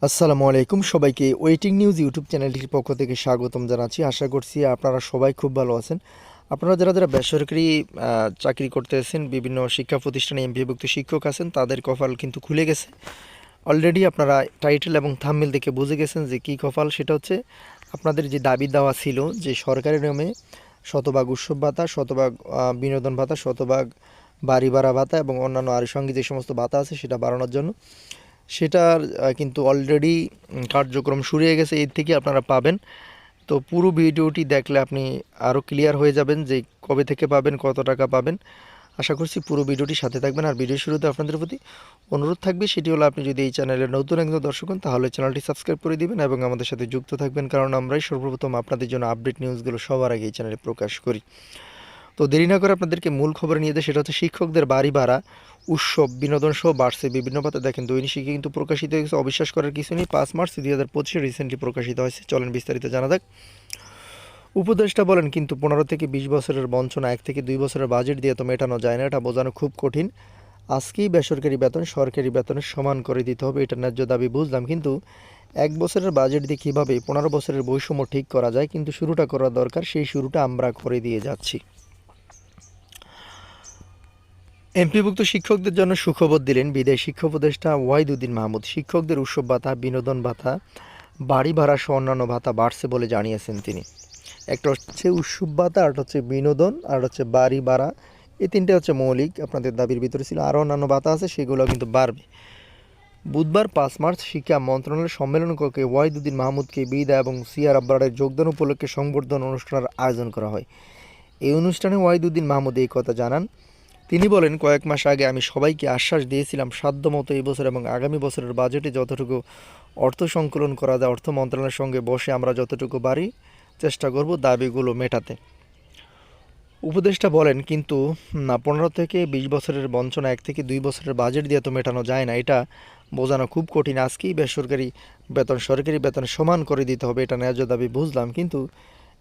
আসসালামু আলাইকুম সবাইকে ওয়েটিং নিউজ ইউটিউব চ্যানেলটির পক্ষ থেকে স্বাগতম জানাচ্ছি। আশা করছি আপনারা সবাই খুব ভালো আছেন। আপনারা যারা যারা বেসরকারি চাকরি করতেছেন, বিভিন্ন শিক্ষা প্রতিষ্ঠানে এমপিওভুক্ত শিক্ষক আছেন, তাদের কপাল কিন্তু খুলে গেছে। অলরেডি আপনারা টাইটেল এবং থাম্বনেল দেখে বুঝে গেছেন যে কী কপাল। সেটা হচ্ছে আপনাদের যে দাবি দেওয়া ছিল যে সরকারি নিয়মে শতভাগ উৎসব ভাতা, শতভাগ বিনোদন ভাতা, শতভাগ বাড়ি ভাড়া ভাতা এবং অন্যান্য আনুষঙ্গিক যে সমস্ত ভাতা আছে সেটা বাড়ানোর জন্য, সেটার কিন্তু অলরেডি কার্যক্রম শুরু হয়ে গেছে। এর থেকে আপনারা পাবেন। তো পুরো ভিডিওটি দেখলে আপনি আরও ক্লিয়ার হয়ে যাবেন যে কবে থেকে পাবেন, কত টাকা পাবেন। আশা করছি পুরো ভিডিওটি সাথে থাকবেন। আর ভিডিও শুরুতে আপনাদের প্রতি অনুরোধ থাকবে, সেটি হলো আপনি যদি এই চ্যানেলের নতুন একজন দর্শক হন তাহলে চ্যানেলটি সাবস্ক্রাইব করে দিবেন এবং আমাদের সাথে যুক্ত থাকবেন, কারণ আমরাই সর্বপ্রথম আপনাদের জন্য আপডেট নিউজগুলো সবার আগে এই চ্যানেলে প্রকাশ করি। তো দেরি না করে আপনাদেরকে মূল খবর নিয়ে দেয়, সেটা হচ্ছে শিক্ষকদের বাড়ি ভাড়া, উৎসব, বিনোদন সহ বাড়ছে বিভিন্ন ভাতা। দেখেন দৈনিক শিক্ষা কিন্তু প্রকাশিত হয়েছে, অবিশ্বাস করার কিছু নেই। 5 মার্চ 2025 রিসেন্টলি প্রকাশিত হয়েছে। চলেন বিস্তারিত জানা যাক। উপদেষ্টা বলেন, কিন্তু 15 থেকে 20 বছরের বঞ্চনা 1 থেকে 2 বছরের বাজেট দিয়ে তো মেটানো যায় না, এটা বোঝানো খুব কঠিন। আজকেই বেসরকারি বেতন সরকারি বেতনের সমান করে দিতে হবে, এটা ন্যায্য দাবি বুঝলাম, কিন্তু 1 বছরের বাজেট দিয়ে কীভাবে 15 বছরের বৈষম্য ঠিক করা যায়, কিন্তু শুরুটা করা দরকার, সেই শুরুটা আমরা করে দিয়ে যাচ্ছি। এমপিভুক্ত শিক্ষকদের জন্য সুখবর দিলেন বিদায়ী শিক্ষা উপদেষ্টা ওয়াহিদুদ্দিন মাহমুদ। শিক্ষকদের উৎসব ভাতা, বিনোদন ভাতা, বাড়ি ভাড়া সহ অন্যান্য ভাতা বাড়ছে বলে জানিয়েছেন তিনি। একটা হচ্ছে উৎসব ভাতা, আর হচ্ছে বিনোদন, আর হচ্ছে বাড়ি ভাড়া। এই তিনটে হচ্ছে মৌলিক আপনাদের দাবির ভিতরে ছিল। আরও অন্যান্য ভাতা আছে, সেগুলো কিন্তু বাড়বে। বুধবার 5 মার্চ শিক্ষা মন্ত্রণালয়ের সম্মেলন কক্ষে ওয়াহিদুদ্দিন মাহমুদকে বিদায় এবং সিআর আব্রারের যোগদান উপলক্ষে সংবর্ধনা অনুষ্ঠানের আয়োজন করা হয়। এই অনুষ্ঠানে ওয়াহিদুদ্দিন মাহমুদ এই কথা জানান। তিনি বলেন, কয়েক মাস আগে আমি সবাইকে আশ্বাস দিয়েছিলাম সাধ্যমতো এই বছর এবং আগামী বছরের বাজেটে যতটুকু অর্থ সংকলন করা যায় অর্থ মন্ত্রণালয়ের সঙ্গে বসে আমরা যতটুকু পারি চেষ্টা করব দাবিগুলো মেটাতে। উপদেষ্টা বলেন, কিন্তু 15 থেকে 20 বছরের বঞ্চনা 1 থেকে 2 বছরের বাজেট দিয়ে তো মেটানো যায় না, এটা বোঝানো খুব কঠিন। আজকেই বেসরকারি বেতন সরকারি বেতন সমান করে দিতে হবে, এটা ন্যায্য দাবি বুঝলাম, কিন্তু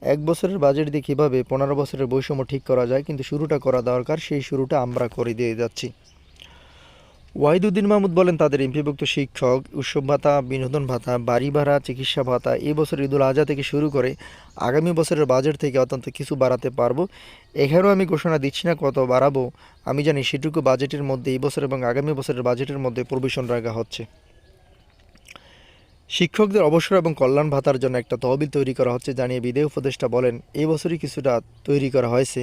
1 বছরের বাজেট দিয়ে কীভাবে 15 বছরের বৈষম্য ঠিক করা যায়, কিন্তু শুরুটা করা দরকার, সেই শুরুটা আমরা করে দিয়ে যাচ্ছি। ওয়াহিদুদ্দিন মাহমুদ বলেন, তাদের এমপিভুক্ত শিক্ষক উৎসব ভাতা, বিনোদন ভাতা, বাড়ি ভাড়া, চিকিৎসা ভাতা এই বছর ঈদুল আজহা থেকে শুরু করে আগামী বছরের বাজেট থেকে অত্যন্ত কিছু বাড়াতে পারবো। এখানেও আমি ঘোষণা দিচ্ছি না কত বাড়াবো, আমি জানি সেটুকু বাজেটের মধ্যে এই বছর এবং আগামী বছরের বাজেটের মধ্যে প্রভিশন রাখা হচ্ছে। শিক্ষকদের অবসর এবং কল্যাণ ভাতার জন্য একটা তহবিল তৈরি করা হচ্ছে জানিয়ে বিদায়ী উপদেষ্টা বলেন, এই বছরই কিছুটা তৈরি করা হয়েছে,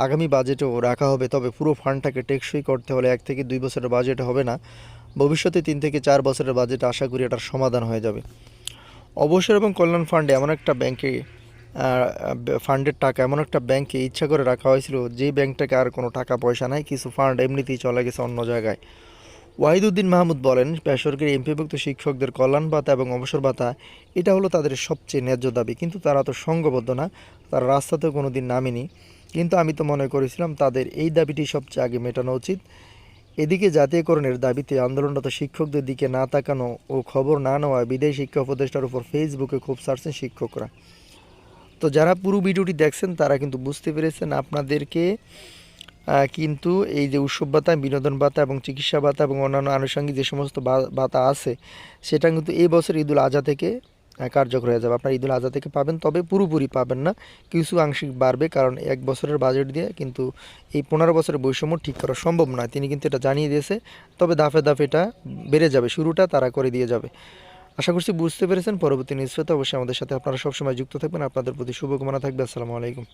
আগামী বাজেটেও রাখা হবে। তবে পুরো ফান্ডটাকে টেকসই করতে হলে 1 থেকে 2 বছরের বাজেট হবে না, ভবিষ্যতে 3 থেকে 4 বছরের বাজেট আশা করি এটার সমাধান হয়ে যাবে। অবসর এবং কল্যাণ ফান্ডে এমন একটা ব্যাংকে ফান্ডের টাকা এমন একটা ব্যাংকে ইচ্ছা করে রাখা হয়েছিল, যে ব্যাংকটাকে আর কোনো টাকা পয়সা নাই, কিছু ফান্ড এমনিতেই চলে গেছে অন্য জায়গায়। ওয়াহিদুদ্দিন মাহমুদ বলেন, বেসরকারি এমপিভুক্ত শিক্ষকদের কল্যাণ ভাতা এবং অবসর ভাতা এটা হলো তাদের সবচেয়ে ন্যায্য দাবি, কিন্তু তারা তো সংঘবদ্ধ না, তারা রাস্তাতেও কোনো দিন নামেনি। কিন্তু আমি তো মনে করেছিলাম তাদের এই দাবিটি সবচেয়ে আগে মেটানো উচিত। এদিকে জাতীয়করণের দাবিতে আন্দোলনরত শিক্ষকদের দিকে না তাকানো ও খবর না নেওয়া বিদায়ী শিক্ষা উপদেষ্টার উপর ফেসবুকে খুব ছাড়ছেন শিক্ষকরা। তো যারা পুরো ভিডিওটি দেখছেন তারা কিন্তু বুঝতে পেরেছেন আপনাদেরকে কিন্তু এই যে উৎসব ভাতা, বিনোদন ভাতা এবং চিকিৎসা ভাতা এবং অন্যান্য আনুষঙ্গিক যে সমস্ত ভাতা আছে, সেটা কিন্তু এই বছর ঈদুল আজহা থেকে কার্যকর হয়ে যাবে। আপনার ঈদুল আজহা থেকে পাবেন, তবে পুরোপুরি পাবেন না, কিছু আংশিক বাড়বে, কারণ 1 বছরের বাজেট দিয়ে কিন্তু এই 15 বছরের বৈষম্য ঠিক করা সম্ভব নয়। তিনি কিন্তু এটা জানিয়ে দিয়েছে, তবে ধাপে ধাপে এটা বেড়ে যাবে, শুরুটা তারা করে দিয়ে যাবে। আশা করছি বুঝতে পেরেছেন। পরবর্তী নিউজ পেতে অবশ্যই আমাদের সাথে আপনারা সবসময় যুক্ত থাকবেন। আপনাদের প্রতি শুভকামনা থাকবে। আসসালামু আলাইকুম।